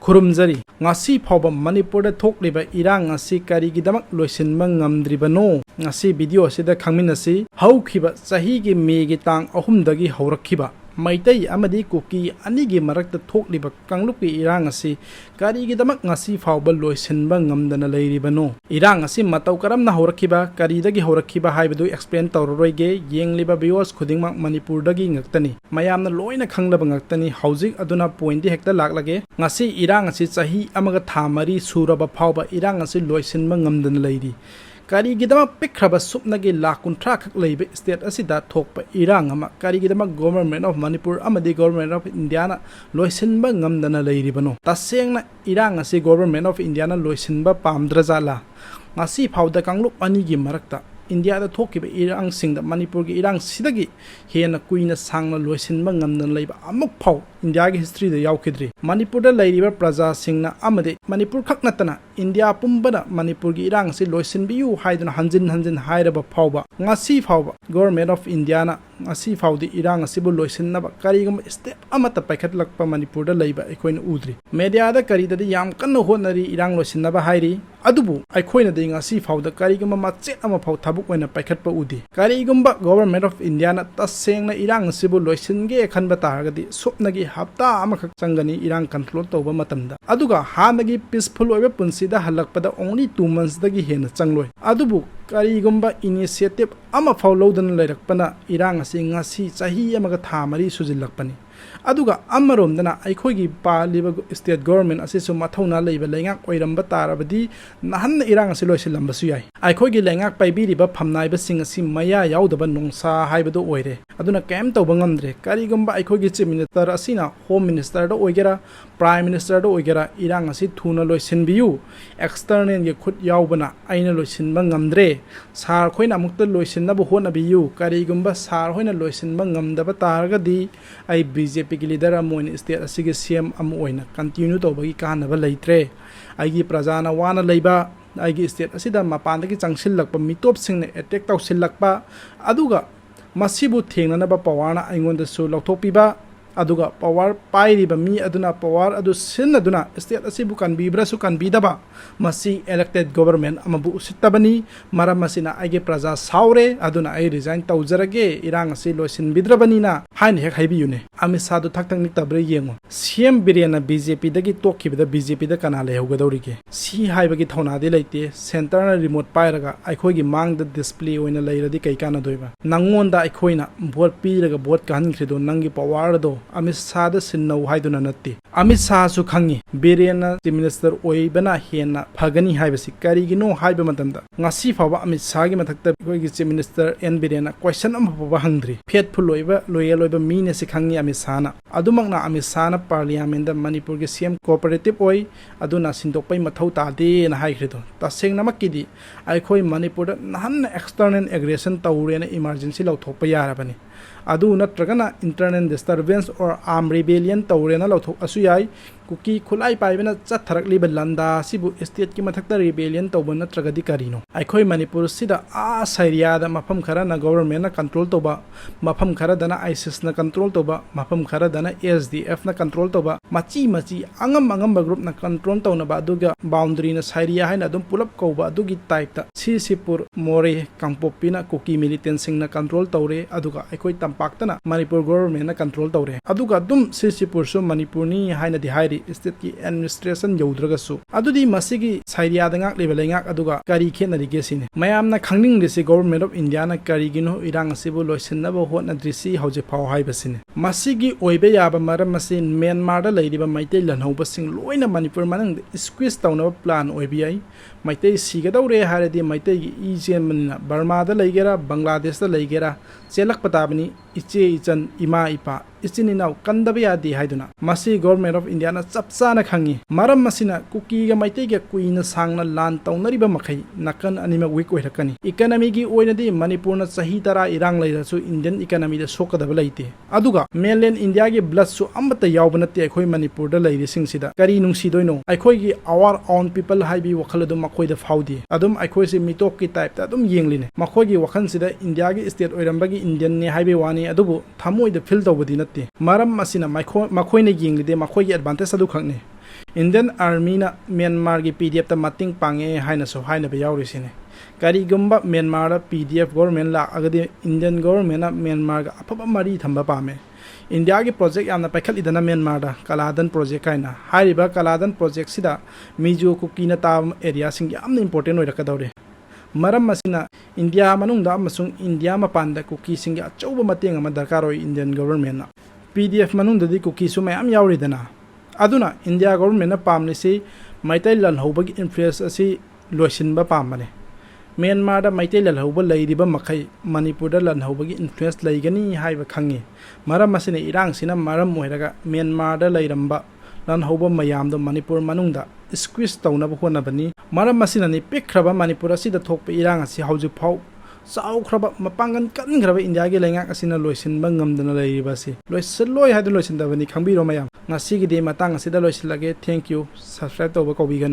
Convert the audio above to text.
खुरुमजरी Ngasifaoba Manipur da thokliba Erang asi Karigi damak loisinba ngamdribano ngasi video asida khangminasi haukhiba chahi gi me gi tang ahumdagi haurakhiba maitai amadi kuki anigi marakta thokliba kangluki Erang asi Karigi damak Ngasifaoba loisinba ngamdana leiribano Erang asi matau karamna haurakhiba karidagi haurakhiba haibadu explain tawroige yengliba viewers khudingmak Manipur dagi ngaktani mayamna loina khanglaba ngaktani housing aduna point di hekta laklage ngasi Erang asi chahi amaga thamari suraba faoba Erang asi loisinba ngamdana leiri Karigidama pikraba supnagi lakuntra khak leibe state asida thokpa Erang ama Karigidama government of Manipur amadi government of India loisinba ngamdana leiribano tasengna Erang asi government of India loisinba pamdrajala Ngasifaoda kangluk anigi marakta India da thokiba Erang singda Manipur gi Erang sidagi hena kuina sangna loisinba ngamdana leiba amuk phau India gi history da yaukidri Manipur da leiriba praja singna amade Manipur khaknatana India pumbana Manipur gi Erang si loisinbiu haiduna hanjin hairaba phauba Ngasifaoba government of India na Ngasifaodi Erang asibu loisinnaba karigum step amata paikhatlakpa Manipur da leiba ekoina udri media da karidadi yam kanna honari Erang loisinnaba hairi adubu aikoina de Ngasifaoda karigum machet ama phau thabuk oina paikhatpa udi karigumba government of India na tasengna Erang asibu loisinge khanba taragadi supnagi hafta amakhak changani Erang control toba matamda aduga hanagi peaceful oiba punsida halakpada only 2 months dagi hena changloi adubu karigumba initiative ama follow-dan leirakpana Erang asi ngasi chahi amaga thamari sujillakpani aduga amaromdana aikoigi paliba state government asisu mathauna leiba lengak oiramba tarabadi nahan Erang asi loisilambasu yai aikoigi lengak paibiriba phamnaiba sing asi maya yaudaba nongsa haibadu oire aduna kem tawba ngamdre karigumba aikoigi chief minister asina home minister da oigera prime minister da oigera Erang asi thuna loisinbiu external ge khut yaubana aina loisinba ngamdre sar khoina amukta loisinnabu honabiu karigumba sar hoina loisinba ngamdaba taragadi ai BJP ki leader amoin state asige CM amoina continue tawbagi kanaba leitre aigi prajana wana leiba aigi state asida mapandagi changsilakpa mitop singna attack tawsilakpa aduga masibu thengnanaba pawana aingonda su lokthokpiba aduga power pairiba mi aduna power adu sinnaduna state asibu kanbibra su kanbidaba masi elected government amabu usittabani maram masina aige praja saure aduna ai resign tawjarage Erang asi loisin bidrabani na hain hek haibiyune amisa du thakthang ni tabre yengo CM birena BJP dagi tokhibada BJP da kana lehaugadorige si haibagi thona de leite center na remote pairaga aikoigi mangda display oina leiradi kai kana doiba nangonda aikoina vote piraga vote kan khrido nangi power do Amit Shah da sinnau haiduna natti Amit Shah su khangi birena chief minister oibana hena phagani haibasi karigino haiba matamda Ngasifaoba Amit Shah gi mathakta koigi chief minister N birena question am paba hangdri faithful oiba loyal oiba mi ne sikhangi Amit Shah na adumakna Amit Shah na parliament da Manipur gi CM cooperative oi aduna sindokpai mathau ta de na haikrido tasengna makidi aikhoi Manipur da nahan external aggression tawrena emergency lauthokpa yarabani adu natragana internal disturbance or armed rebellion tawrena lauthok asuyai kuki khulai paibena chatharakliba landa sibu state ki mathakta rebellion tawba natragadi karino aikhoi Manipur sida a saria da mafam khara na government na control toba mafam khara dana ISIS na control toba mafam khara dana SDF na control toba machi angam group na control tawna ba aduga boundary na saria haina adum pulap koba adugi type ta Sisipur more kangpopina kuki militant sing na control tawre aduga aikhoi tampakta Manipur government na control tawre aduga dum Sisipur su Manipur ni haina di hairi state ki administration yaudragasu adudi masigi saria da ngak level ngak aduga kari khena rigesine mayamna khangning lisi government of India na karigino Erang asibu loisinnaba hotna drisi hauje phau haibasine masigi oibe yaba maram masin Myanmar da leiriba maitai lanhauba sing loina Manipur manang squeeze tawnaba plan oibi maitai sigadawre haradi maitai gi ijenmanina Burma da leigera Bangladesh da leigera chelak patabani iche ichan ima ipa ichininau kandabe yadi haiduna masi government of India na chapchana khangi maram masina kuki ga maitai ga kuina sangna lan tawnariba makhai nakan anima week oirakani economy gi oinadi Manipur na chahi tara Erang leirasu Indian economy da sokadaba leite aduga mainland India gi blood su amata yawbanate akhoi Manipur da leiri singsida kari nungsi doino akhoi gi our own people haibi wakhaladu makhoi da faudi adum akhoi se mitok ki type ta adum yengline makhoi gi wakhan sida India gi state oirambagi Indian ne haibi wani adubu thamoi da feel tawbadi natte maram masina makhoi ne yenglide makhoi gi advantage adu khakne Indian Army na Myanmar gi PDF ta mating pange haina so haina be yawri sine karigumba Myanmar da PDF government la agadi Indian government na Myanmar ga apaba mari thamba pame India gi project yamna paikhat idana Myanmar da Kaladan project kaina hairiba Kaladan project sida mijo kuki na tam area sing yamna important oirakadawre maram masina India manungda amasung India mapanda kuki sing achauba mateng ama darkar oi Indian government na PDF manungda di kuki su mayam yawri dana aduna India government na pamni si maitai lan hobagi influence asi loisinba pamane Myanmar da maitai lan hoba leiriba makai Manipur da lan hobagi influence leigani haiba khangi maram masina Erang sina maram moiraga Myanmar da leiramba lan hoba mayam do Manipur manungda squeeze tawna bhona bani maram masina ni pikraba Manipur asi da thokpa Erang asi hauju phau sau khraba mapangan kan khraba India ge lenga asina loisinba ngamdana leiriba si loisiloi hadu loisinda bani khangbiro mayam ngasi gi de matang asida loisilage thank you subscribe to ba ko bigan